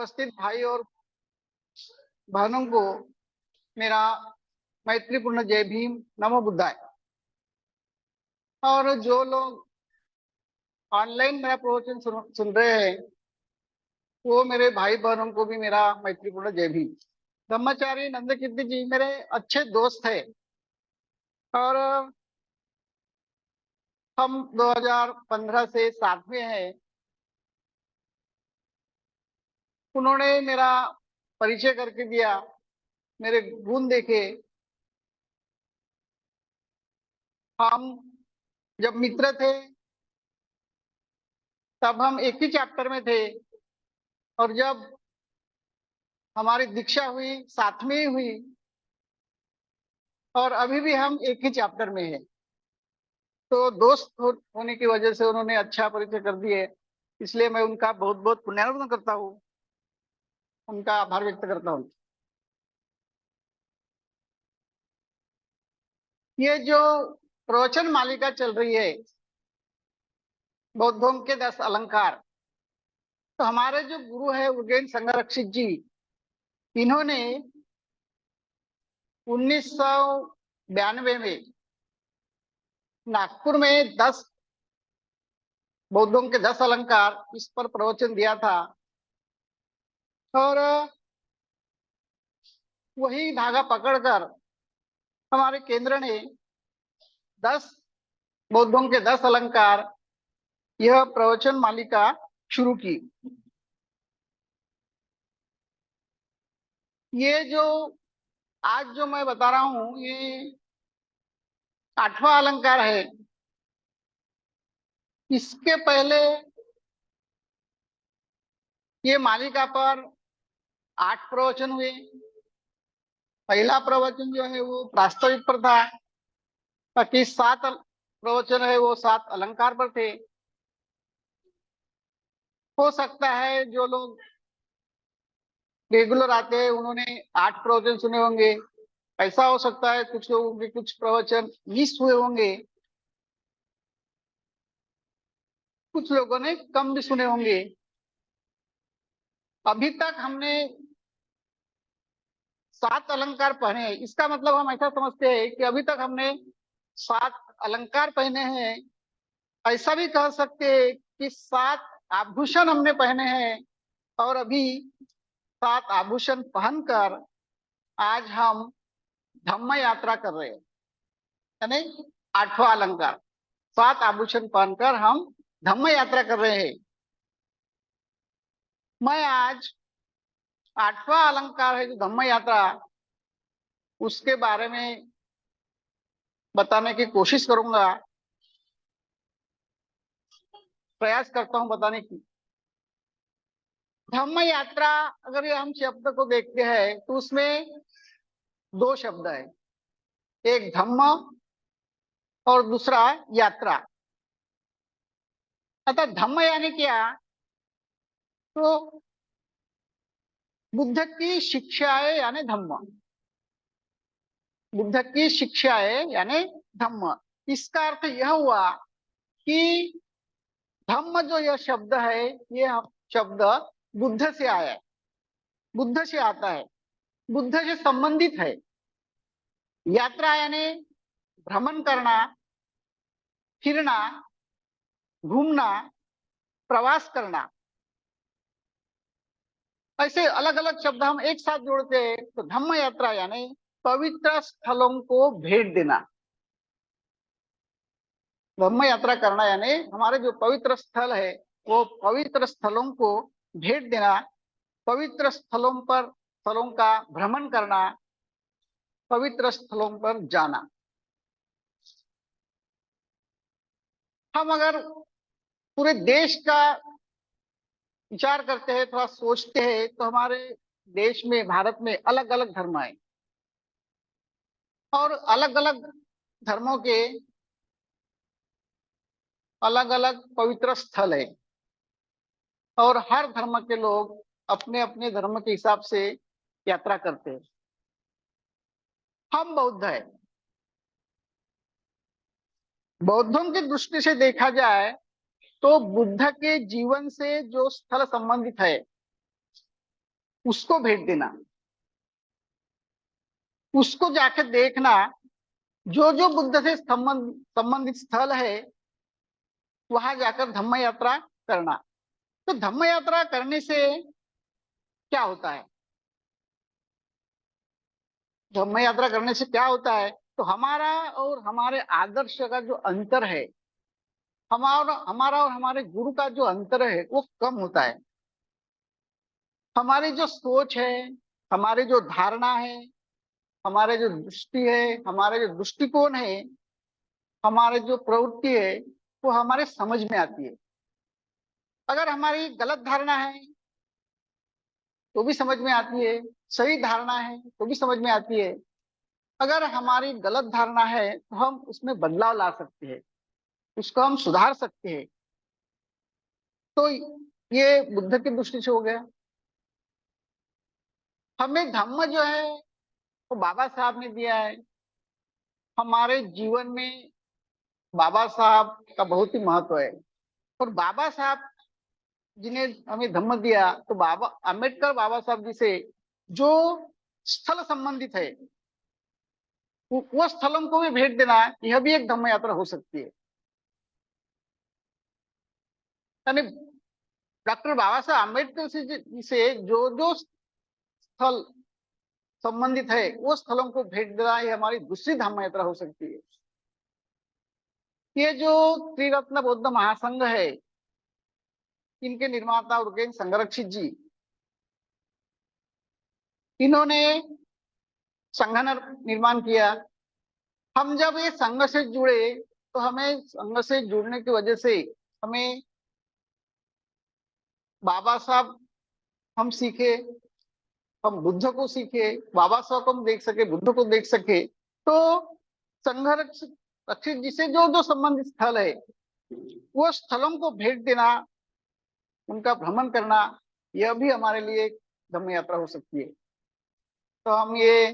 उपस्थित भाई और बहनों को मेरा मैत्रीपूर्ण जय भीम, नमो बुद्धाय। और जो लोग ऑनलाइन मेरा प्रवचन सुन रहे हैं, वो मेरे भाई बहनों को भी मेरा मैत्रीपूर्ण जय भीम। ब्रह्मचारी नंद कीर्ति जी मेरे अच्छे दोस्त है और हम 2015 से साथ में हैं। उन्होंने मेरा परिचय करके दिया, मेरे गुण देखे। हम जब मित्र थे तब हम एक ही चैप्टर में थे, और जब हमारी दीक्षा हुई साथ में ही हुई, और अभी भी हम एक ही चैप्टर में हैं। तो दोस्त होने की वजह से उन्होंने अच्छा परिचय कर दिए, इसलिए मैं उनका बहुत बहुत पुण्यानुमोदन करता हूँ, उनका आभार व्यक्त करता हूँ। ये जो प्रवचन मालिका चल रही है, बौद्धों के 10 अलंकार, तो हमारे जो गुरु है उज्जैन संघरक्षित जी, इन्होंने 1992 में नागपुर में 10 बौद्धों के 10 अलंकार इस पर प्रवचन दिया था। और वही धागा पकड़कर हमारे केंद्र ने 10 बौद्धों के 10 अलंकार यह प्रवचन मालिका शुरू की। ये जो आज जो मैं बता रहा हूं, ये 8वां अलंकार है। इसके पहले ये मालिका पर 8 प्रवचन हुए। पहला प्रवचन जो है वो प्रास्ताविक पर था, बाकी 7 प्रवचन है वो 7 अलंकार पर थे। हो सकता है जो लोग रेगुलर आते हैं उन्होंने 8 प्रवचन सुने होंगे, ऐसा हो सकता है कुछ लोगों के कुछ प्रवचन मिस हुए होंगे, कुछ लोगों ने कम भी सुने होंगे। अभी तक हमने 7 अलंकार पढ़े हैं, इसका मतलब हम ऐसा समझते हैं कि अभी तक हमने 7 अलंकार पहने हैं। ऐसा भी कह सकते हैं कि 7 आभूषण हमने पहने हैं, और अभी 7 आभूषण पहनकर आज हम धम्म यात्रा कर रहे हैं। यानी 8वां अलंकार, 7 आभूषण पहनकर हम धम्म यात्रा कर रहे हैं। मैं आज 8वां अलंकार है जो धम्म यात्रा, उसके बारे में बताने की कोशिश करूंगा, प्रयास करता हूं बताने की। धम्म यात्रा, अगर ये हम शब्द को देखते हैं तो उसमें 2 शब्द है, एक धम्म और दूसरा यात्रा। अतः धम्म यानी क्या? तो बुद्ध की शिक्षाएं यानी धम्म, बुद्ध की शिक्षाएं यानी धम्म। इसका अर्थ यह हुआ कि धम्म जो यह शब्द है, यह शब्द बुद्ध से आया है, बुद्ध से आता है, बुद्ध से संबंधित है। यात्रा यानी भ्रमण करना, फिरना, घूमना, प्रवास करना। ऐसे अलग अलग शब्द हम एक साथ जोड़ते हैं तो धम्म यात्रा यानी पवित्र स्थलों को भेंट देना। धम्म यात्रा करना यानी हमारे जो पवित्र स्थल है वो पवित्र स्थलों को भेंट देना, पवित्र स्थलों का भ्रमण करना, पवित्र स्थलों पर जाना। हम अगर पूरे देश का विचार करते हैं, थोड़ा सोचते हैं, तो हमारे देश में, भारत में अलग अलग धर्म है, और अलग अलग धर्मों के अलग अलग पवित्र स्थल है, और हर धर्म के लोग अपने अपने धर्म के हिसाब से यात्रा करते हैं। हम बौद्ध है, बौद्धों की दृष्टि से देखा जाए तो बुद्ध के जीवन से जो स्थल संबंधित है उसको भेंट देना, उसको जाके देखना, जो जो बुद्ध से संबंधित स्थल है वहां जाकर धम्म यात्रा करना। तो धम्म यात्रा करने से क्या होता है? धम्म यात्रा करने से क्या होता है? तो हमारा और हमारे आदर्श का जो अंतर है, हमारा हमारा और हमारे गुरु का जो अंतर है वो कम होता है। हमारी जो सोच है, हमारी जो धारणा है, हमारे जो दृष्टि है, हमारे जो दृष्टिकोण है, हमारे जो प्रवृत्ति है, वो हमारे समझ में आती है। अगर हमारी गलत धारणा है तो भी समझ में आती है, सही धारणा है तो भी समझ में आती है। अगर हमारी गलत धारणा है तो हम उसमें बदलाव ला सकते हैं, उसको हम सुधार सकते हैं। तो ये बुद्ध की दृष्टि से हो गया। हमें धम्म जो है वो बाबा साहब ने दिया है। हमारे जीवन में बाबा साहब का बहुत ही महत्व है। और बाबा साहब जिन्हें हमें धम्म दिया, तो बाबा अम्बेडकर बाबा साहब जी से जो स्थल संबंधित है वो स्थलों को भी भेंट देना, यह भी एक धम्म यात्रा हो सकती है। यानी डॉक्टर बाबा साहब अम्बेडकर से जो जो स्थल संबंधित है वो स्थलों को भेंट देना, ये हमारी दूसरी धम्म यात्रा हो सकती है। ये जो त्रिरत्न बौद्ध महासंघ है, इनके निर्माता उर्गेन संरक्षित जी, इन्होंने संघ निर्माण किया। हम जब ये संघ से जुड़े तो हमें संघ से जुड़ने की वजह से हमें बाबा साहब हम सीखे, हम बुद्ध को सीखे, बाबा साहब को हम देख सके, बुद्ध को देख सके। तो संघर्ष रक्षित जी से जो जो संबंधित स्थल है वो स्थलों को भेंट देना, उनका भ्रमण करना, यह भी हमारे लिए एक धम्म यात्रा हो सकती है। तो हम ये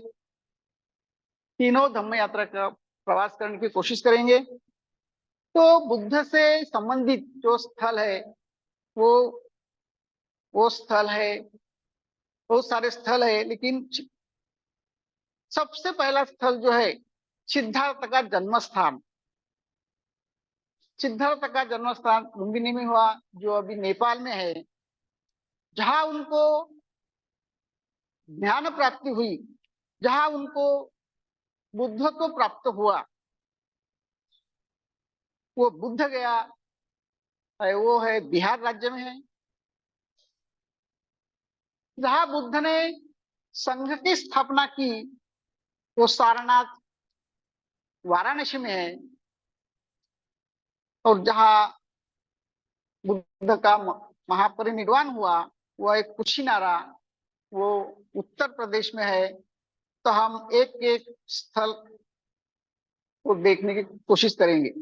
तीनों धम्म यात्रा का प्रवास करने की कोशिश करेंगे। तो बुद्ध से संबंधित जो स्थल है वो वो स्थल है, बहुत सारे स्थल है, लेकिन सबसे पहला स्थल जो है सिद्धार्थ का जन्म स्थान। सिद्धार्थ का जन्म स्थान लुम्बिनी में हुआ, जो अभी नेपाल में है, जहां उनको ज्ञान प्राप्ति हुई, जहां उनको बुद्धत्व प्राप्त हुआ। वो बुद्ध गया है, वो है बिहार राज्य में है। जहां बुद्ध ने संघ की स्थापना की वो सारनाथ वाराणसी में है। और जहां बुद्ध का महापरिनिर्वाण हुआ वह एक कुशीनारा, वो उत्तर प्रदेश में है। तो हम एक एक स्थल को देखने की कोशिश करेंगे।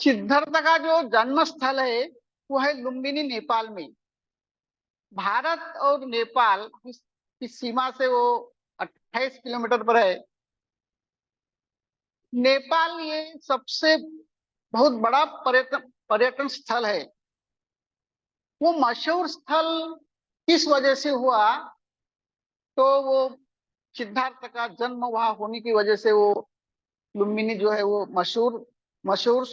सिद्धार्थ का जो जन्म स्थल है वो है लुम्बिनी नेपाल में। भारत और नेपाल की सीमा से वो 28 किलोमीटर पर है। नेपाल ये सबसे बहुत बड़ा पर्यटन पर्यटन स्थल है। वो मशहूर स्थल किस वजह से हुआ? तो वो सिद्धार्थ का जन्म वहां होने की वजह से वो लुम्बिनी जो है वो मशहूर मशहूर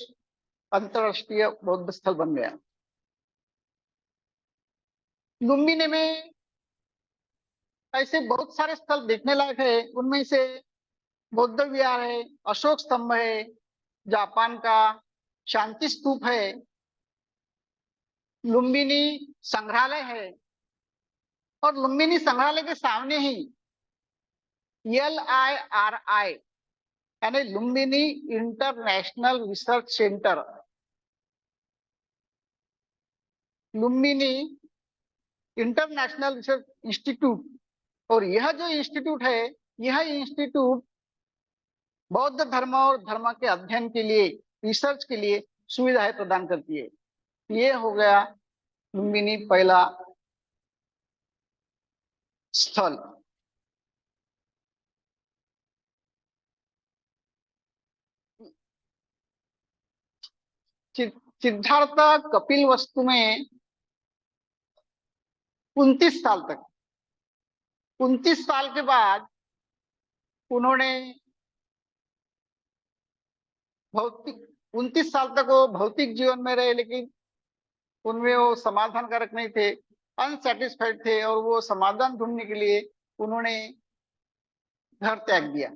अंतरराष्ट्रीय बौद्ध स्थल बन गया। लुम्बिनी में ऐसे बहुत सारे स्थल देखने लायक है। उनमें से बौद्ध विहार है, अशोक स्तंभ है, जापान का शांति स्तूप है, लुम्बिनी संग्रहालय है। और लुम्बिनी संग्रहालय के सामने ही LIRI यानी Lumbini international research centre, Lumbini international research institute. और यह जो इंस्टीट्यूट है, यह इंस्टीट्यूट बौद्ध धर्म और धर्म के अध्ययन के लिए, रिसर्च के लिए सुविधाएं प्रदान करती है। ये हो गया लुम्बिनी पहला स्थल। सिद्धार्थ कपिल वस्तु में 29 साल तक। 29 साल के बाद उन्होंने भौतिक 29 साल तक वो भौतिक जीवन में रहे, लेकिन उनमें वो समाधान कारक नहीं थे, अनसेटिस्फाइड थे, और वो समाधान ढूंढने के लिए उन्होंने घर त्याग दिया,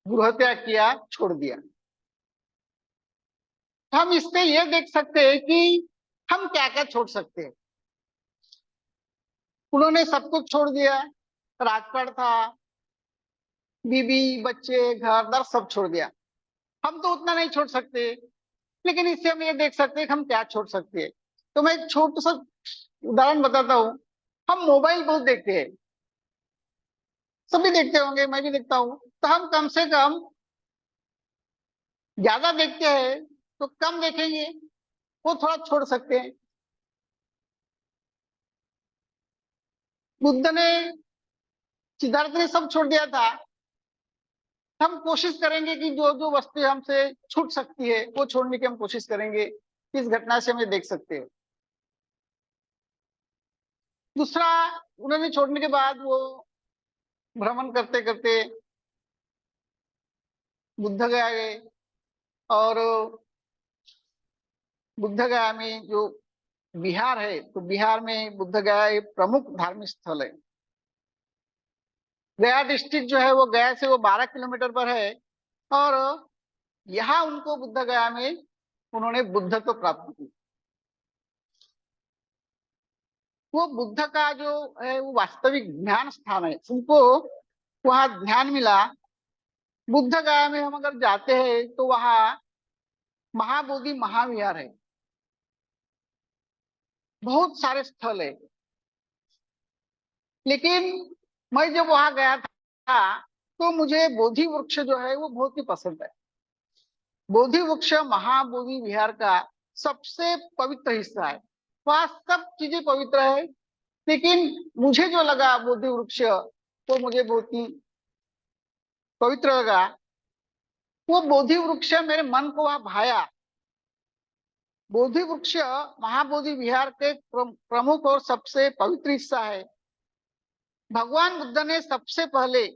गृह त्याग किया, छोड़ दिया। हम इससे ये देख सकते हैं कि हम क्या क्या छोड़ सकते हैं। उन्होंने सब कुछ छोड़ दिया, राजपाट था, बीबी बच्चे घर दर सब छोड़ दिया। हम तो उतना नहीं छोड़ सकते, लेकिन इससे हम ये देख सकते हैं कि हम क्या छोड़ सकते हैं। तो मैं एक छोटा सा उदाहरण बताता हूँ। हम मोबाइल बहुत देखते हैं, सभी देखते होंगे, मैं भी देखता हूँ। तो हम कम से कम ज्यादा देखते हैं तो कम देखेंगे, वो थोड़ा छोड़ सकते हैं। बुद्ध ने, सिद्धार्थ ने सब छोड़ दिया था। हम कोशिश करेंगे कि जो जो वस्तु हमसे छूट सकती है वो छोड़ने की हम कोशिश करेंगे। इस घटना से हम ये देख सकते हैं। दूसरा, उन्होंने छोड़ने के बाद वो भ्रमण करते करते बुद्ध गया गए, और बुद्ध गया में जो बिहार है, तो बिहार में बुद्ध गया एक प्रमुख धार्मिक स्थल है। गया डिस्ट्रिक्ट जो है वो गया से वो 12 किलोमीटर पर है, और यहाँ उनको बुद्ध गया में उन्होंने बुद्धत्व प्राप्त की। वो बुद्ध का जो है वो वास्तविक ध्यान स्थान है, उनको वहां ध्यान मिला। बुद्ध गया में हम अगर जाते हैं तो वहाँ महाबोधि महाविहार है, बहुत सारे स्थल है। लेकिन मैं जब वहां गया था तो मुझे बोधि वृक्ष जो है वो बहुत ही पसंद है। बोधि वृक्ष महाबोधि विहार का सबसे पवित्र हिस्सा है। वहां सब चीजें पवित्र है, लेकिन मुझे जो लगा बोधि वृक्ष, वो मुझे बहुत ही पवित्र लगा। वो बोधि वृक्ष मेरे मन को वहां भाया। बोधि वृक्ष महाबोधि विहार के प्रमुख और सबसे पवित्र हिस्सा है। भगवान बुद्ध ने सबसे पहले,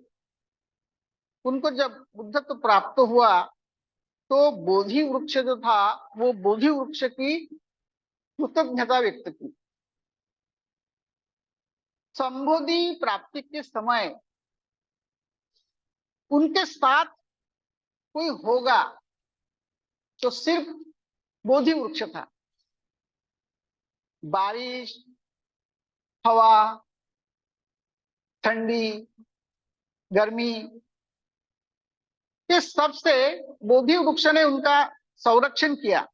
उनको जब बुद्धत्व प्राप्त हुआ तो बोधि वृक्ष जो था वो बोधि वृक्ष की कृतज्ञता व्यक्त की। संबोधि प्राप्ति के समय उनके साथ कोई होगा तो सिर्फ बोधि वृक्ष था। बारिश, हवा, ठंडी, गर्मी, ये सबसे बोधि वृक्ष ने उनका संरक्षण किया।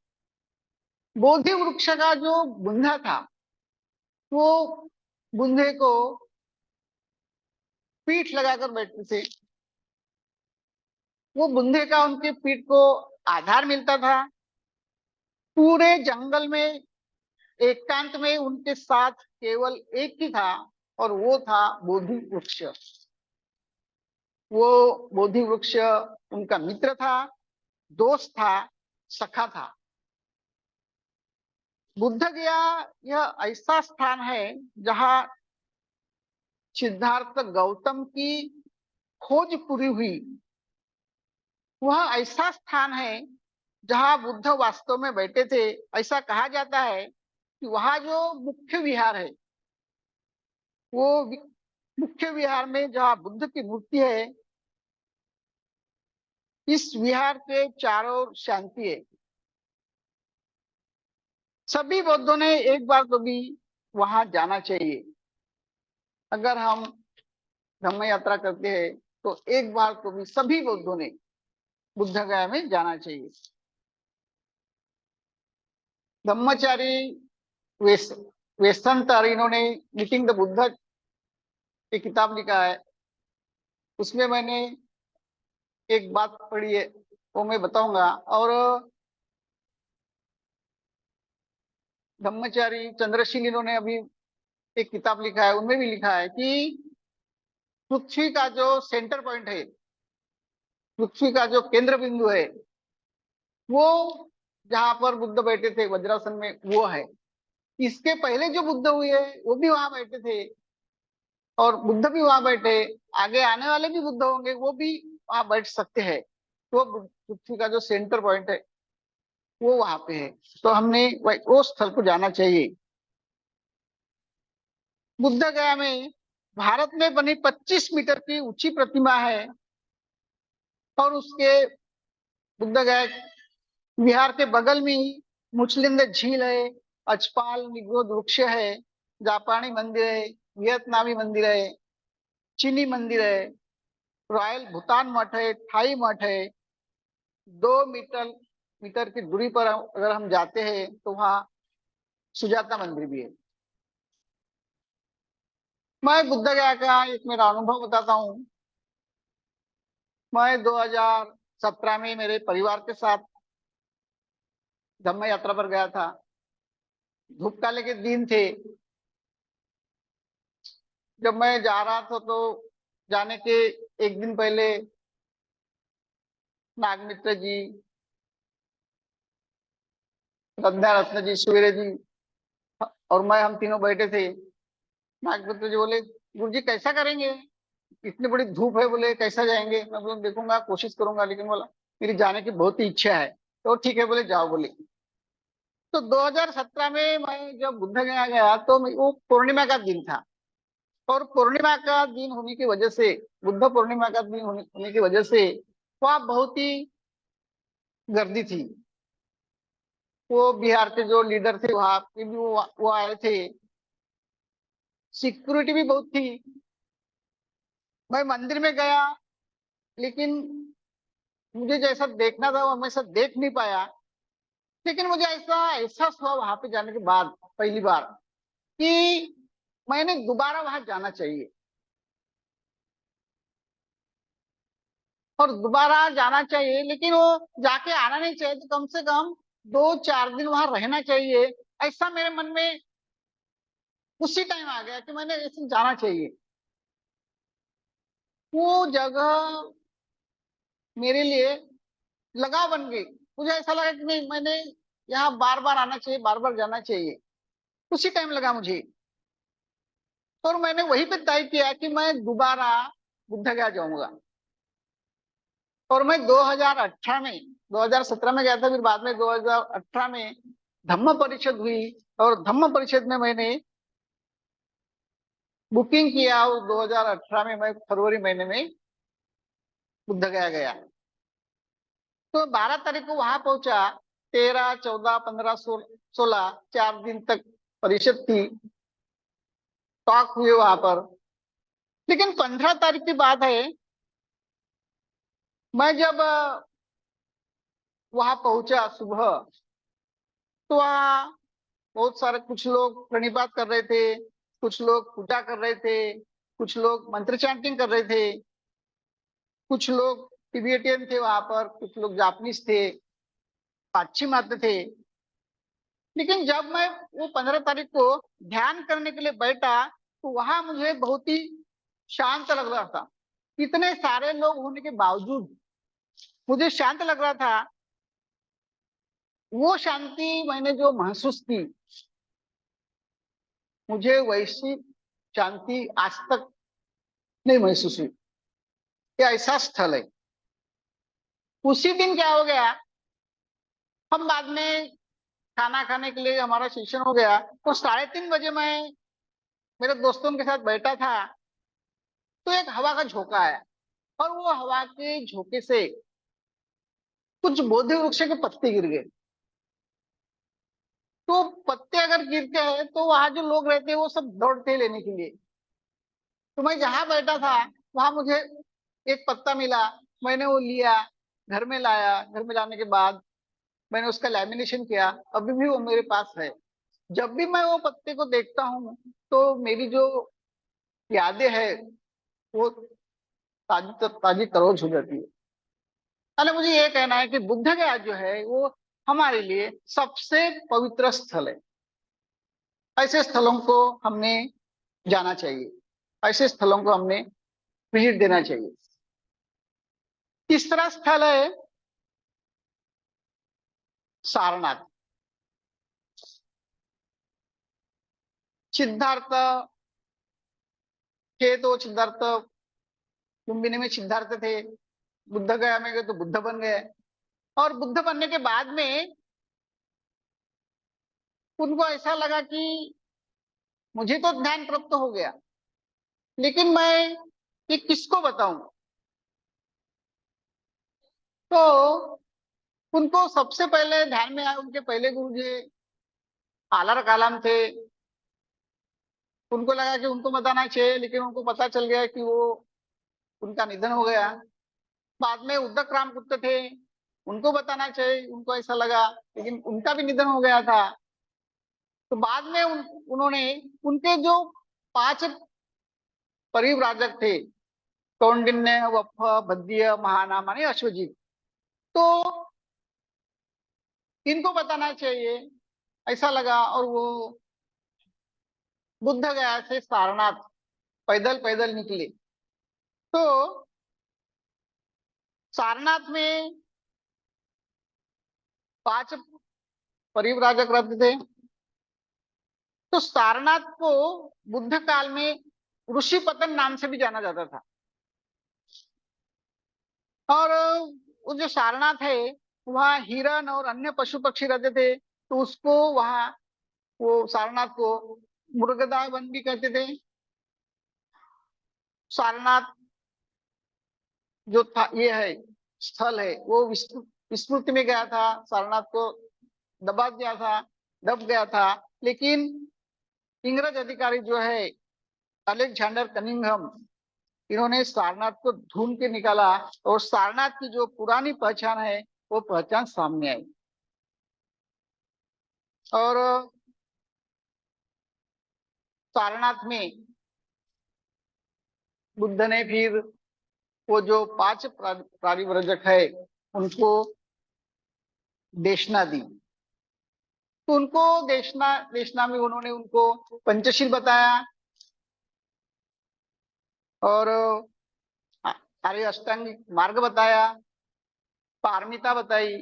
बोधि वृक्ष का जो बुंदा था, वो बुंदे को पीठ लगाकर बैठते थे। वो बुंदे का उनके पीठ को आधार मिलता था। पूरे जंगल में एकांत में उनके साथ केवल एक ही था, और वो था बोधि वृक्ष। वो बोधि वृक्ष उनका मित्र था, दोस्त था, सखा था। बुद्ध गया यह ऐसा स्थान है जहां सिद्धार्थ गौतम की खोज पूरी हुई। वह ऐसा स्थान है जहां बुद्ध वास्तव में बैठे थे। ऐसा कहा जाता है कि वहां जो मुख्य विहार है, वो मुख्य विहार में जहां बुद्ध की मूर्ति है, इस विहार के चारों ओर शांति है। सभी बौद्धों ने एक बार तो भी वहां जाना चाहिए। अगर हम धम्म यात्रा करते हैं तो एक बार तो भी सभी बौद्धों ने बुद्ध गया में जाना चाहिए। ब्रह्मचारी वेस वेस्टंतर, इन्होंने मीटिंग द बुद्ध की किताब लिखा है। उसमें मैंने एक बात पढ़ी है, वो मैं बताऊंगा। और ब्रह्मचारी चंद्रशील, इन्होंने अभी एक किताब लिखा है, उनमें भी लिखा है कि पृथ्वी का जो सेंटर पॉइंट है, पृथ्वी का जो केंद्र बिंदु है, वो जहां पर बुद्ध बैठे थे वज्रासन में, वो है। इसके पहले जो बुद्ध हुए वो भी वहां बैठे थे, और बुद्ध भी वहां बैठे, आगे आने वाले भी बुद्ध होंगे वो भी वहां बैठ सकते हैं। तो पृथ्वी का जो सेंटर पॉइंट है वो वहां पे है। तो हमने वो स्थल को जाना चाहिए। बुद्ध गया में भारत में बनी 25 मीटर की ऊंची प्रतिमा है, और उसके बुद्ध गया बिहार के बगल में ही मुचलिंद झील है, अचपाल निगोद वृक्ष है, जापानी मंदिर है, वियतनामी मंदिर है, चीनी मंदिर है, रॉयल भूटान मठ है, थाई मठ है। 2 मीटर मीटर की दूरी पर अगर हम जाते हैं तो वहाँ सुजाता मंदिर भी है। मैं बुद्ध गया का एक मेरा अनुभव बताता हूँ। मैं 2017 में मेरे परिवार के साथ धम्म यात्रा पर गया था। धूप काले के दिन थे। जब मैं जा रहा था तो जाने के एक दिन पहले नागमित्र जी, रत्ना रत्न जी, सूर्य जी और मैं, हम तीनों बैठे थे। नागमित्र जी बोले, गुरु जी कैसा करेंगे, इतनी बड़ी धूप है, बोले कैसा जाएंगे। मैं बोला देखूंगा, कोशिश करूंगा, लेकिन बोला मेरी जाने की बहुत ही इच्छा है। तो ठीक है बोले, जाओ बोले। तो 2017 में मैं जब बुद्ध गया गया तो वो पूर्णिमा का दिन था, और पूर्णिमा का दिन होने की वजह से, बुद्ध पूर्णिमा का दिन होने की वजह से वहाँ बहुत ही गर्दी थी। वो बिहार के जो लीडर थे वहां पे भी वो आए थे। सिक्योरिटी भी बहुत थी। मैं मंदिर में गया, लेकिन मुझे जैसा देखना था वो हमेशा देख नहीं पाया। लेकिन मुझे ऐसा एहसास हुआ वहां पे जाने के बाद पहली बार कि मैंने दोबारा वहां जाना चाहिए, और दोबारा जाना चाहिए, लेकिन वो जाके आना नहीं चाहिए, तो कम से कम 2-4 दिन वहां रहना चाहिए। ऐसा मेरे मन में उसी टाइम आ गया कि मैंने ऐसे जाना चाहिए। वो जगह मेरे लिए लगाव बन गई। मुझे ऐसा लगा कि नहीं, मैंने यहाँ बार बार आना चाहिए, बार बार जाना चाहिए। उसी टाइम लगा मुझे, और मैंने वहीं पे तय किया कि मैं दोबारा बुद्ध गया जाऊंगा। और मैं 2018 में, 2017 में गया था, फिर बाद में 2018 में धम्म परिषद हुई, और धम्म परिषद में मैंने बुकिंग किया, और 2018 में मैं फरवरी महीने में बुद्ध गया गया। तो 12 तारीख को वहां पहुंचा। 13, 14, 15, 16, 4 दिन तक परिषद थी, टॉक हुए वहां पर। लेकिन 15 तारीख की बात है, मैं जब वहां पहुंचा सुबह, तो वहाँ बहुत सारे, कुछ लोग प्रणिपात कर रहे थे, कुछ लोग पूजा कर रहे थे, कुछ लोग मंत्र चैंटिंग कर रहे थे, कुछ लोग तिबेटियन थे वहां पर, कुछ लोग जापानीज थे, पाश्चिमात्य थे। लेकिन जब मैं वो 15 तारीख को ध्यान करने के लिए बैठा, तो वहां मुझे बहुत ही शांत लग रहा था। इतने सारे लोग होने के बावजूद मुझे शांत लग रहा था। वो शांति मैंने जो महसूस की, मुझे वैसी शांति आज तक नहीं महसूस हुई। ये ऐसा स्थल है। उसी दिन क्या हो गया, हम बाद में खाना खाने के लिए हमारा सेशन हो गया, तो 3:30 बजे मैं मेरे दोस्तों के साथ बैठा था, तो एक हवा का झोंका आया, और वो हवा के झोंके से कुछ बोधि वृक्ष के पत्ते गिर गए। तो पत्ते अगर गिरते हैं तो वहां जो लोग रहते हैं वो सब दौड़ते हैं लेने के लिए। तो मैं जहां बैठा था वहां मुझे एक पत्ता मिला, मैंने वो लिया, घर में लाया। घर में लाने के बाद मैंने उसका लैमिनेशन किया, अभी भी वो मेरे पास है। जब भी मैं वो पत्ते को देखता हूँ तो मेरी जो यादें है वो ताजी ताजी तरोज हो जाती है। अरे मुझे ये कहना है कि बुद्ध गया जो है वो हमारे लिए सबसे पवित्र स्थल है। ऐसे स्थलों को हमने जाना चाहिए, ऐसे स्थलों को हमने विजिट देना चाहिए। तीसरा स्थल है सारनाथ। सिद्धार्थ थे तो सिद्धार्थ, लुम्बिनी में सिद्धार्थ थे, बुद्ध गया में गए तो बुद्ध बन गए। और बुद्ध बनने के बाद में उनको ऐसा लगा कि मुझे तो ध्यान प्राप्त हो गया, लेकिन मैं ये किसको बताऊं। तो उनको सबसे पहले ध्यान में आया, उनके पहले गुरु जी आलर कालाम थे। उनको लगा कि उनको बताना चाहिए, लेकिन उनको पता चल गया कि वो उनका निधन हो गया। बाद में उद्दक रामगुप्त थे, उनको बताना चाहिए, उनको ऐसा लगा, लेकिन उनका भी निधन हो गया था। तो बाद में उन्होंने उनके जो 5 परिव्राजक थे, कौंडिन्य, वत्स, भद्य, महानाम यानी अश्वजीत, तो इनको बताना चाहिए ऐसा लगा। और वो बुद्ध गया से सारनाथ पैदल पैदल निकले। तो सारनाथ में 5 परिव्राजक रहते थे। तो सारनाथ को बुद्ध काल में ऋषि पतन नाम से भी जाना जाता था। और वो जो सारनाथ है, वहाँ हिरण और अन्य पशु पक्षी रहते थे, तो उसको वहाँ वो सारनाथ को मुर्गदाय वन भी कहते थे। सारनाथ जो था, ये है स्थल है, वो विस्मृति में गया था, सारनाथ को दबा दिया था, दब गया था। लेकिन इंग्रज अधिकारी जो है अलेक्जेंडर कनिंघम, इन्होंने सारनाथ को ढूंढ के निकाला, और सारनाथ की जो पुरानी पहचान है वो पहचान सामने आई। और सारनाथ में बुद्ध ने फिर वो जो 5 परिव्राजक है उनको देशना दी। तो उनको देशना में उन्होंने उनको पंचशील बताया, और आर्य अष्टांगिक मार्ग बताया, पारमिता बताई,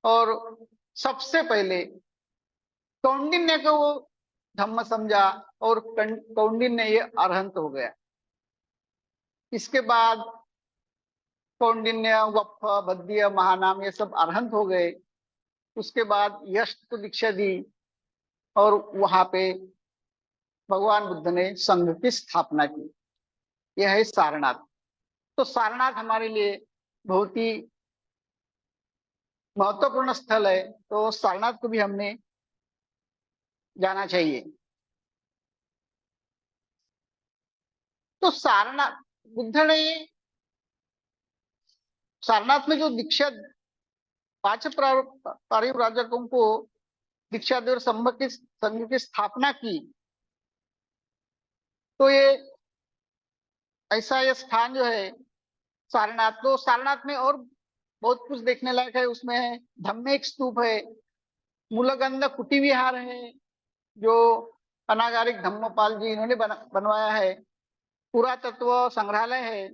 और सबसे पहले कौंडिन्य को वो धम्म समझा, और कौंडिन्य ये अरहंत हो गया। इसके बाद कौंडिन्य, वत्स, भद्य, महानाम ये सब अरहंत हो गए। उसके बाद यश को दीक्षा दी, और वहां पे भगवान बुद्ध ने संघ की स्थापना की। यह है सारनाथ। तो सारनाथ हमारे लिए बहुत ही महत्वपूर्ण स्थल है, तो सारनाथ को भी हमने जाना चाहिए। तो सारनाथ बुद्ध ने सारनाथ में जो दीक्षा 5 परिव्राजकों को दीक्षा दी और संघ की स्थापना की, तो ये ऐसा ये स्थान जो है सारनाथ, तो सारनाथ में और बहुत कुछ देखने लायक है। उसमें है धम्मेक स्तूप है, मूलगंध कुटी विहार है, जो अनागारिक धम्मपाल जी इन्होंने बनवाया है। पुरातत्व संग्रहालय है,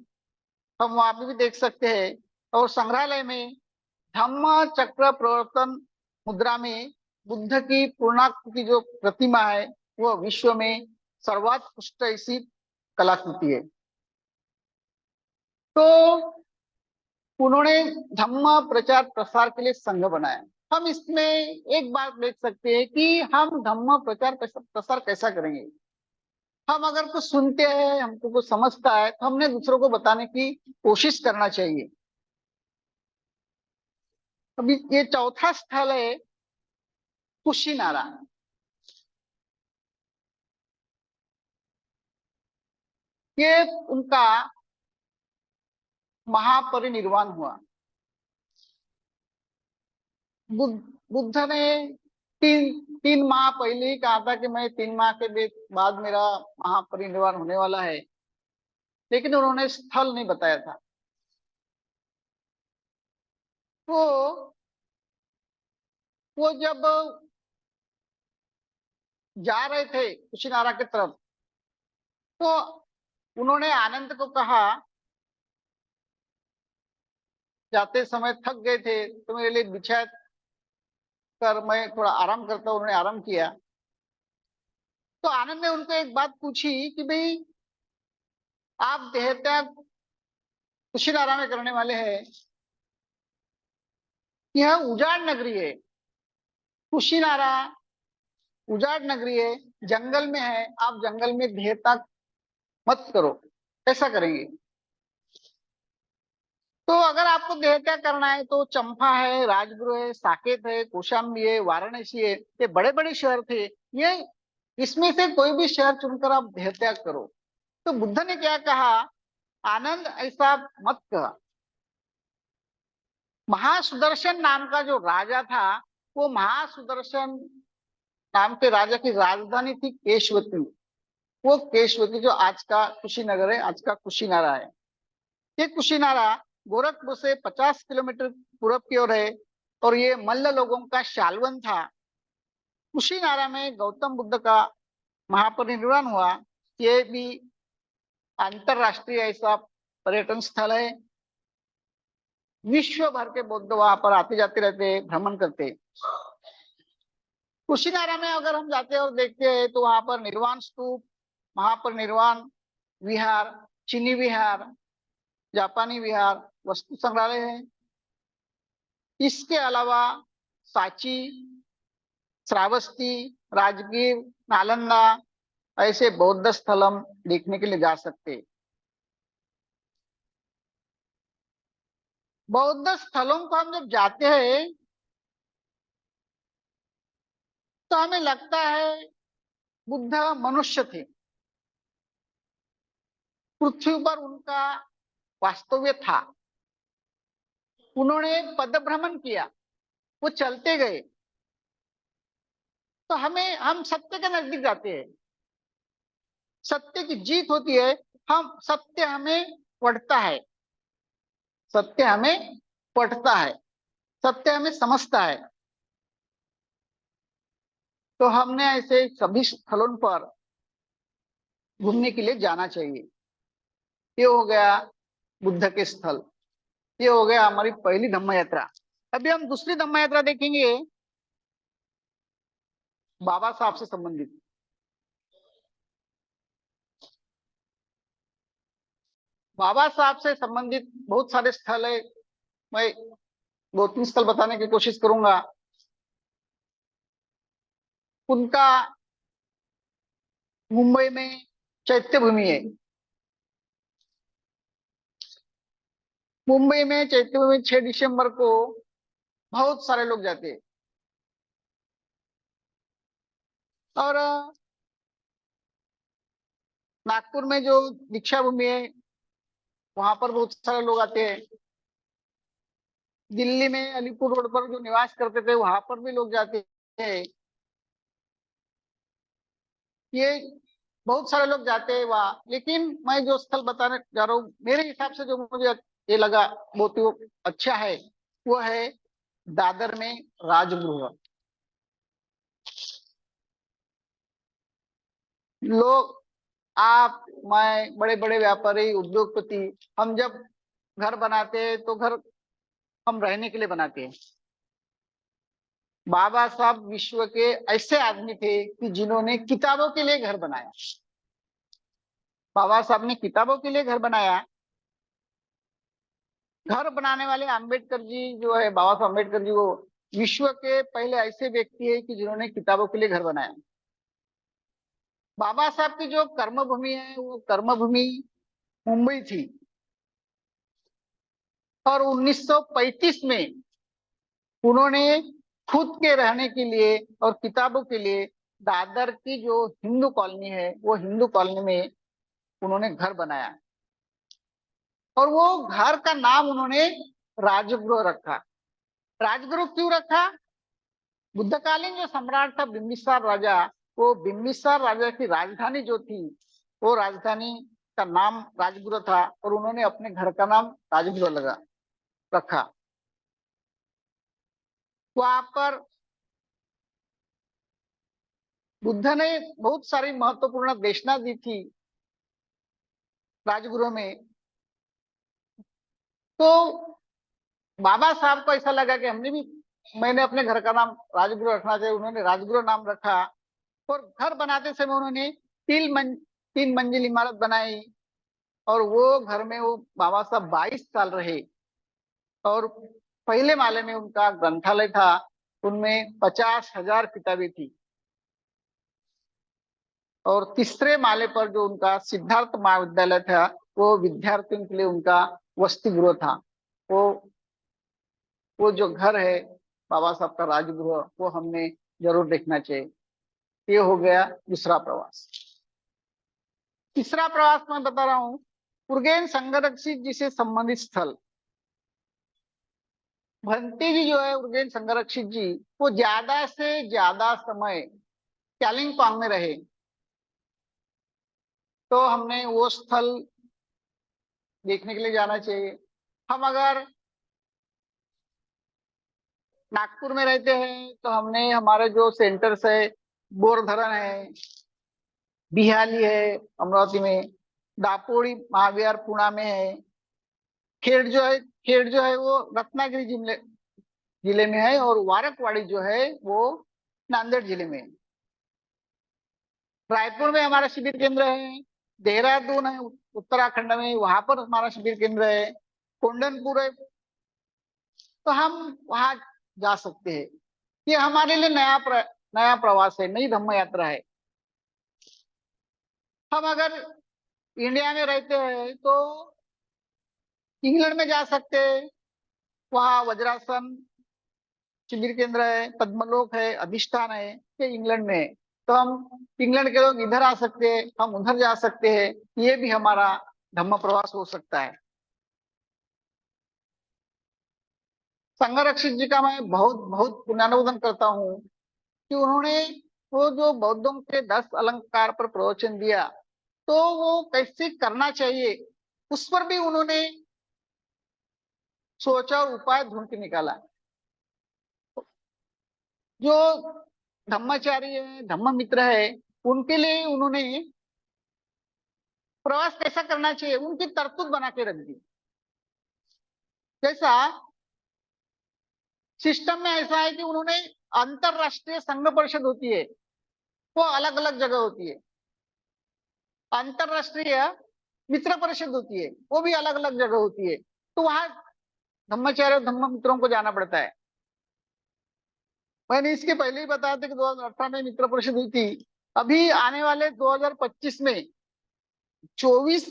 हम वहां पे भी देख सकते हैं। और संग्रहालय में धम्म चक्र प्रवर्तन मुद्रा में बुद्ध की पूर्णाकृति जो प्रतिमा है, वह विश्व में सर्वोत्कृष्ट ऐसी कलाकृति है। तो उन्होंने धम्म प्रचार प्रसार के लिए संघ बनाया। हम इसमें एक बात देख सकते हैं कि हम धम्म प्रचार प्रसार कैसा करेंगे। हम अगर कुछ सुनते हैं, हमको कुछ समझता है, तो हमने दूसरों को बताने की कोशिश करना चाहिए। अभी ये चौथा स्थल है कुशीनारा। ये उनका महापरिनिर्वाण हुआ। बुद्ध ने 3 माह पहले ही कहा था कि मैं 3 माह के बाद मेरा महापरिनिर्वाण होने वाला है, लेकिन उन्होंने स्थल नहीं बताया था। वो वो जब जा रहे थे कुशीनारा की तरफ, तो उन्होंने आनंद को कहा, जाते समय थक गए थे तो मेरे लिए बिछा कर मैं थोड़ा आराम करता हूं। उन्होंने आराम किया। तो आनंद ने उनको एक बात पूछी कि भाई आप देहत्याग कुशीनारा में करने वाले हैं, यह उजाड़ नगरी है, कुशीनारा उजाड़ नगरी है, जंगल में है, आप जंगल में देहत्याग मत करो, ऐसा करेंगे। तो अगर आपको देहत्याग करना है तो चंपा है, राजगृह है, साकेत है, कौशाम्बी है, वाराणसी है, ये बड़े बड़े शहर थे, ये इसमें से कोई भी शहर चुनकर आप देहत्याग करो। तो बुद्ध ने क्या कहा, आनंद ऐसा मत कहा। महासुदर्शन नाम का जो राजा था, वो महासुदर्शन नाम के राजा की राजधानी थी केशवती। वो केशवती जो आज का कुशीनगर है, आज का कुशीनारा है। ये कुशीनारा गोरखपुर से 50 किलोमीटर पूरब की ओर है और ये मल्ल लोगों का शालवन था। कुशीनारा में गौतम बुद्ध का महापरिनिर्वाण हुआ। ये भी अंतरराष्ट्रीय ऐसा पर्यटन स्थल है। विश्व भर के बौद्ध वहां पर आते जाते रहते, भ्रमण करते। कुशीनारा में अगर हम जाते हैं और देखते हैं तो वहां पर निर्वाण स्तूप, महापरिनिर्वाण विहार, चीनी विहार, जापानी विहार, वस्तु संग्रहालय है। इसके अलावा सांची, श्रावस्ती, राजगीर, नालंदा ऐसे बौद्ध स्थल हम देखने के लिए जा सकते हैं। बौद्ध स्थलों को हम जब जाते हैं तो हमें लगता है बुद्ध मनुष्य थे, पृथ्वी पर उनका वास्तव्य था, उन्होंने पद भ्रमण किया, वो चलते गए। तो हम सत्य के नजदीक जाते हैं, सत्य की जीत होती है, हम सत्य हमें पढ़ता है, सत्य हमें पढ़ता है, सत्य हमें समझता है। तो हमने ऐसे सभी स्थलों पर घूमने के लिए जाना चाहिए। ये हो गया बुद्ध के स्थल, ये हो गया हमारी पहली धम्म यात्रा। अभी हम दूसरी धम्म यात्रा देखेंगे, बाबा साहब से संबंधित। बाबा साहब से संबंधित बहुत सारे स्थल है, मैं दो तीन स्थल बताने की कोशिश करूंगा। उनका मुंबई में चैत्य भूमि है। मुंबई में चैत्य भूमि 6 दिसंबर को बहुत सारे लोग जाते हैं। और नागपुर में जो दीक्षा भूमि है, वहां पर बहुत सारे लोग आते हैं। दिल्ली में अलीपुर रोड पर जो निवास करते थे, वहां पर भी लोग जाते हैं। ये बहुत सारे लोग जाते हैं वहाँ। लेकिन मैं जो स्थल बताने जा रहा हूँ, मेरे हिसाब से जो मुझे ये लगा बहुत ही वो अच्छा है, वो है दादर में राजगृह। लोग, आप, मैं, बड़े बड़े व्यापारी, उद्योगपति, हम जब घर बनाते हैं तो घर हम रहने के लिए बनाते हैं। बाबा साहब विश्व के ऐसे आदमी थे कि जिन्होंने किताबों के लिए घर बनाया। बाबा साहब ने किताबों के लिए घर बनाया। घर बनाने वाले अंबेडकर जी जो है, बाबा साहब अंबेडकर जी, वो विश्व के पहले ऐसे व्यक्ति है कि जिन्होंने किताबों के लिए घर बनाया। बाबा साहब की जो कर्मभूमि है, वो कर्मभूमि मुंबई थी। और 1935 में उन्होंने खुद के रहने के लिए और किताबों के लिए दादर की जो हिंदू कॉलोनी है, वो हिंदू कॉलोनी में उन्होंने घर बनाया। और वो घर का नाम उन्होंने राजगृह रखा। राजगृह क्यों रखा? बुद्धकालीन जो सम्राट था बिम्बिसार राजा, वो बिम्बिसार राजा की राजधानी जो थी, वो राजधानी का नाम राजगृह था और उन्होंने अपने घर का नाम राजगृह लगा रखा। वहां पर बुद्ध ने बहुत सारी महत्वपूर्ण देशना दी थी राजगृह में। तो बाबा साहब को ऐसा लगा कि हमने भी, मैंने अपने घर का नाम राजगृह रखना चाहिए, उन्होंने राजगृह नाम रखा। और घर बनाते समय उन्होंने तीन मंजिल इमारत बनाई। और वो घर में वो बाबा साहब 22 साल रहे। और पहले माले में उनका ग्रंथालय था, उनमें 50,000 किताबें थी। और तीसरे माले पर जो उनका सिद्धार्थ महाविद्यालय था, वो विद्यार्थियों के लिए उनका वसति गृह था। वो वो जो घर है बाबा साहब का राजगृह, वो हमने जरूर देखना चाहिए। ये हो गया दूसरा प्रवास। तीसरा प्रवास मैं बता रहा हूँ, उर्गेन संगरक्षित जी से संबंधित स्थल। भंती जी जो है उर्गेन संगरक्षित जी, वो ज्यादा से ज्यादा समय कालिंपोंग में रहे। तो हमने वो स्थल देखने के लिए जाना चाहिए। हम अगर नागपुर में रहते हैं तो हमने हमारे जो सेंटर्स है, बोरधरण है, बिहाली है अमरावती में, दापोड़ी महाविहार पुणे में है, खेड़ जो है वो रत्नागिरी जिले में है, और वारकवाड़ी जो है वो नांदेड़ जिले में है। रायपुर में हमारा शिविर केंद्र है। देहरादून है उत्तराखंड में, वहां पर हमारा शिविर केंद्र है। कोंडनपुर है, तो हम वहां जा सकते हैं। ये हमारे लिए नया प्रवास है, नई धम्म यात्रा है। हम अगर इंडिया में रहते हैं तो इंग्लैंड में जा सकते हैं। वहाँ वज्रासन शिविर केंद्र है, पद्मलोक है, अधिष्ठान है, ये इंग्लैंड में है। तो हम इंग्लैंड के लोग इधर आ सकते हैं, हम उधर जा सकते हैं। ये भी हमारा धम्म प्रवास हो सकता है। संघरक्षित जी का मैं बहुत बहुत पुण्यवान करता हूँ कि उन्होंने वो जो बौद्धों के 10 अलंकार पर प्रवचन दिया, तो वो कैसे करना चाहिए उस पर भी उन्होंने सोचा और उपाय ढूंढ के निकाला। जो धम्माचारी है, धम्म मित्र है, उनके लिए उन्होंने प्रवास कैसा करना चाहिए उनकी तरतूब बना के रख दी। जैसा सिस्टम में ऐसा है कि उन्होंने अंतरराष्ट्रीय संघ परिषद होती है, वो अलग अलग जगह होती है। अंतरराष्ट्रीय मित्र परिषद होती है, वो भी अलग अलग जगह होती है। तो वहां धम्माचार्य और धम्म मित्रों को जाना पड़ता है। मैंने इसके पहले ही बताया था कि 2018 में मित्र परिषद हुई थी। अभी आने वाले 2025 में 24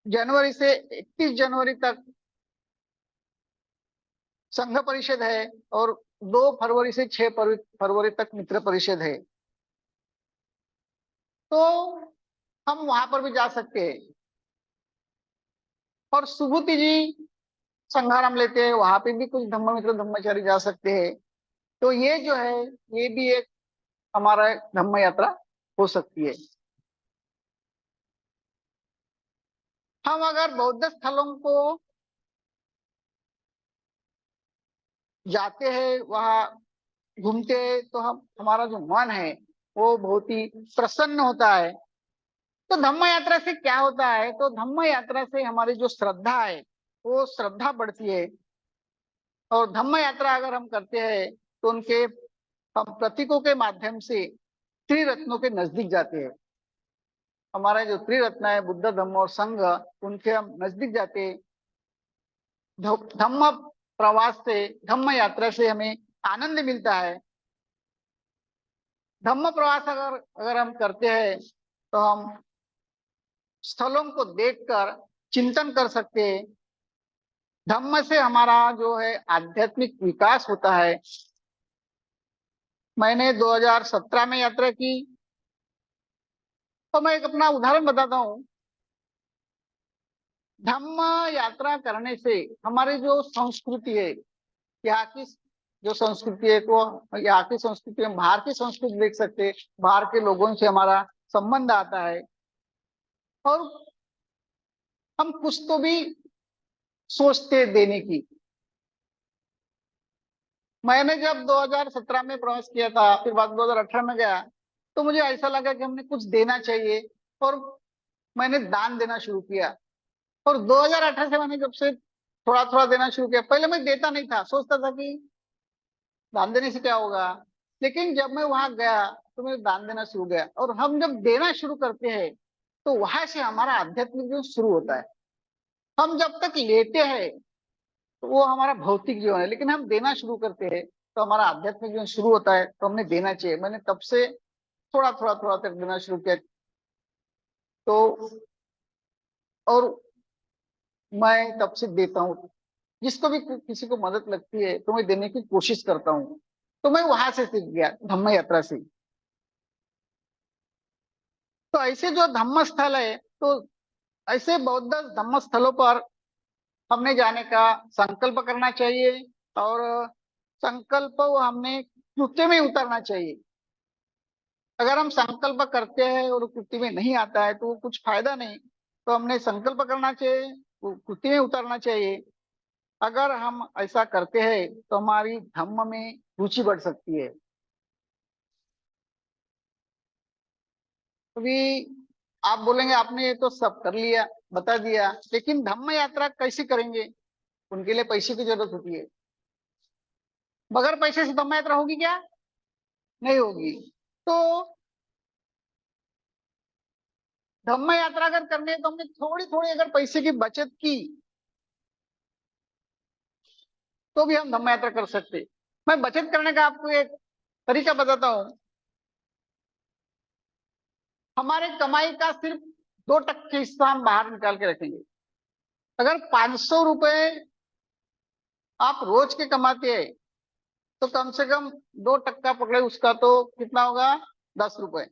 जनवरी से 31 जनवरी तक संघ परिषद है, और 2 फरवरी से 6 फरवरी तक मित्र परिषद है। तो हम वहां पर भी जा सकते हैं। और सुबुति जी संघाराम लेते हैं, वहां पे भी कुछ धम्म मित्र धम्मचारी जा सकते हैं। तो ये जो है, ये भी एक हमारा धम्म यात्रा हो सकती है। हम अगर बौद्ध स्थलों को जाते हैं, वहां घूमते हैं, तो हम हमारा जो मन है वो बहुत ही प्रसन्न होता है। तो धम्म यात्रा से क्या होता है, तो धम्म यात्रा से हमारी जो श्रद्धा है वो श्रद्धा बढ़ती है। और धम्म यात्रा अगर हम करते हैं तो उनके हम प्रतीकों के माध्यम से त्रिरत्नों के नजदीक जाते हैं। हमारे जो त्रिरत्न है बुद्ध धम्म और संघ, उनके हम नजदीक जाते हैं। धम्म प्रवास से, धम्म यात्रा से हमें आनंद मिलता है। धम्म प्रवास अगर अगर हम करते हैं तो हम स्थलों को देखकर चिंतन कर सकते हैं। धम्म से हमारा जो है आध्यात्मिक विकास होता है। मैंने 2017 में यात्रा की, तो मैं एक अपना उदाहरण बताता हूँ। धम्म यात्रा करने से हमारी जो संस्कृति है, यहाँ की जो संस्कृति है, तो यहाँ की संस्कृति हम बाहर की संस्कृति देख सकते हैं। बाहर के लोगों से हमारा संबंध आता है, और हम कुछ तो भी सोचते देने की। मैंने जब 2017 में प्रवास किया था, फिर बाद 2018 में गया, तो मुझे ऐसा लगा कि हमने कुछ देना चाहिए, और मैंने दान देना शुरू किया। और 2018 से मैंने जब से थोड़ा थोड़ा देना शुरू किया। पहले मैं देता नहीं था, सोचता था कि दान देने से क्या होगा, लेकिन जब मैं वहां गया तो मैंने दान देना शुरू किया, और हम जब देना शुरू करते हैं तो वहां से हमारा आध्यात्मिक जीवन शुरू होता है। हम जब तक लेते हैं तो वो हमारा भौतिक जीवन है, लेकिन हम देना शुरू करते हैं तो हमारा आध्यात्मिक जीवन शुरू होता है। तो हमने देना चाहिए। मैंने तब से थोड़ा थोड़ा थोड़ा तक देना शुरू किया। तो और मैं तब से देता हूँ। जिसको भी किसी को मदद लगती है तो मैं देने की कोशिश करता हूँ। तो मैं वहां से सीख गया, धम्म यात्रा से। तो ऐसे जो धम्म स्थल है, तो ऐसे बौद्ध धम्म स्थलों पर हमने जाने का संकल्प करना चाहिए, और संकल्प वो हमने कृत्य में उतारना चाहिए। अगर हम संकल्प करते हैं और कृत्य में नहीं आता है तो वो कुछ फायदा नहीं। तो हमने संकल्प करना चाहिए, वो कृत्य में उतारना चाहिए। अगर हम ऐसा करते हैं तो हमारी धम्म में रुचि बढ़ सकती है। अभी आप बोलेंगे आपने ये तो सब कर लिया, बता दिया, लेकिन धम्म यात्रा कैसे करेंगे? उनके लिए पैसे की जरूरत होती है। बगैर पैसे से धम्म यात्रा होगी क्या? नहीं होगी। तो धम्म यात्रा अगर करनी है तो हमने थोड़ी थोड़ी अगर पैसे की बचत की तो भी हम धम्म यात्रा कर सकते हैं। मैं बचत करने का आपको एक तरीका बताता हूँ। हमारे कमाई का सिर्फ 2% हिस्सा हम बाहर निकाल के रखेंगे। अगर 500 रुपए आप रोज के कमाते हैं तो कम से कम 2% पकड़े उसका, तो कितना होगा? 10 रुपए।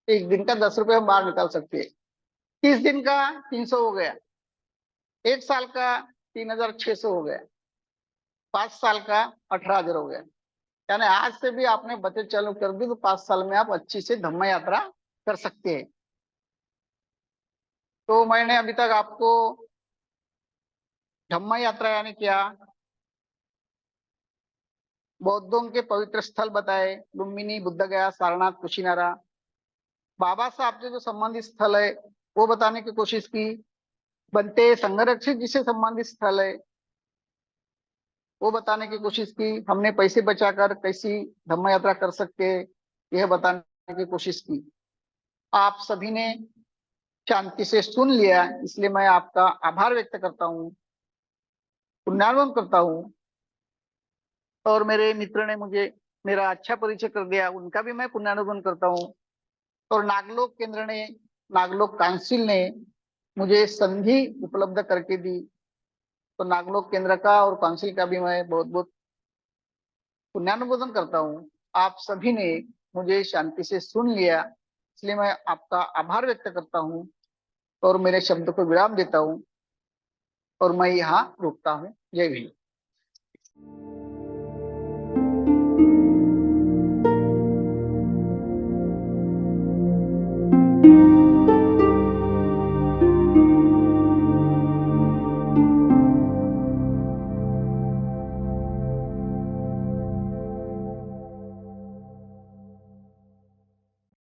एक दिन का 10 रुपए हम बाहर निकाल सकते हैं। 30 दिन का 300 हो गया। एक साल का 3600 हो गया। 5 साल का 18,000 हो गया। यानी आज से भी आपने बचत चालू कर दी तो 5 साल में आप अच्छी से धम्म यात्रा कर सकते हैं। तो मैंने अभी तक आपको धम्म यात्रा यानी क्या, बौद्धों के पवित्र स्थल बताए, लुम्बिनी, बुद्ध गया, सारनाथ, कुशीनारा। बाबा साहब से जो संबंधित स्थल है वो बताने की कोशिश की। बनते संरक्षित जिसे संबंधित स्थल है वो बताने की कोशिश की। हमने पैसे बचाकर कैसी धम्म यात्रा कर सकते हैं यह बताने की कोशिश की। आप सभी ने शांति से सुन लिया, इसलिए मैं आपका आभार व्यक्त करता हूँ, पुण्यार्पण करता हूँ। और मेरे मित्र ने मुझे मेरा अच्छा परिचय कर दिया, उनका भी मैं पुण्यार्पण करता हूँ। और नागलोक केंद्र ने, नागलोक काउंसिल ने मुझे संधि उपलब्ध करके दी। तो नागलोक केंद्र का और काउंसिल का भी मैं बहुत बहुत पुण्यानुमोदन करता हूँ। आप सभी ने मुझे शांति से सुन लिया, इसलिए मैं आपका आभार व्यक्त करता हूँ और मेरे शब्द को विराम देता हूँ, और मैं यहाँ रुकता हूँ। जय भीम।